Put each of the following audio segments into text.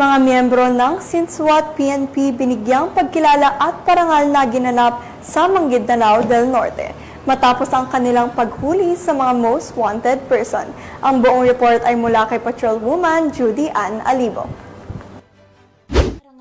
Mga miyembro ng Sinswat PNP binigyang pagkilala at parangal na ginanap sa Maguindanao del Norte matapos ang kanilang paghuli sa mga most wanted person. Ang buong report ay mula kay Patrolwoman Judy Ann Alibo.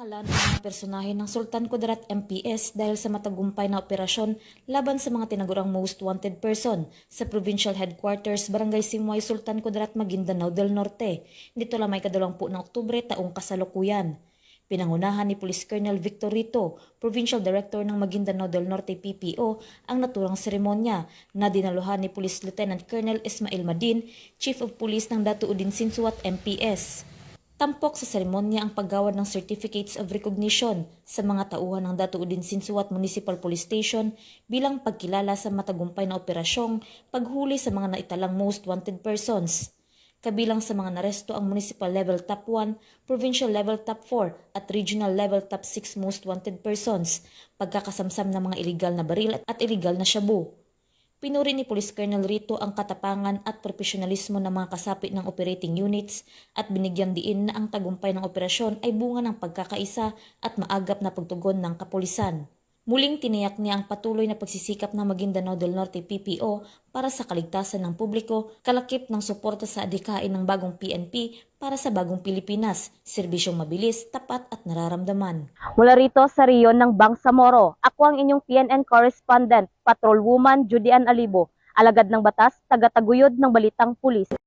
Parangalan ang mga personahe ng Sultan Kudarat MPS dahil sa matagumpay na operasyon laban sa mga tinagurang most wanted person sa Provincial Headquarters Barangay Simoy, Sultan Kudarat, Maguindanao del Norte. Dito lamay kadalawampu ng Oktubre taong kasalukuyan. Pinangunahan ni Police Colonel Victor Rito, Provincial Director ng Maguindanao del Norte PPO, ang naturang seremonya na dinaluhan ni Police Lieutenant Colonel Ismail Madin, Chief of Police ng Datuudin Sinswat MPS. Tampok sa seremonya ang paggawad ng Certificates of Recognition sa mga tauhan ng Datuudin Sinswat Municipal Police Station bilang pagkilala sa matagumpay na operasyong paghuli sa mga naitalang most wanted persons. Kabilang sa mga naresto ang Municipal Level Top 1, Provincial Level Top 4 at Regional Level Top 6 most wanted persons, pagkakasamsam ng mga iligal na baril at iligal na shabu. Pinuri ni Police Colonel Rito ang katapangan at profesionalismo ng mga kasapi ng operating units at binigyan diin na ang tagumpay ng operasyon ay bunga ng pagkakaisa at maagap na pagtugon ng kapulisan. Muling tiniyak niya ang patuloy na pagsisikap ng Maguindanao del Norte PPO para sa kaligtasan ng publiko, kalakip ng suporta sa adhikain ng bagong PNP para sa bagong Pilipinas, serbisyong mabilis, tapat at nararamdaman. Mula rito sa riyon ng Bangsamoro, ako ang inyong PNN correspondent, Patrolwoman Judy Ann Alibo, alagad ng batas, taga-taguyod ng Balitang Pulis.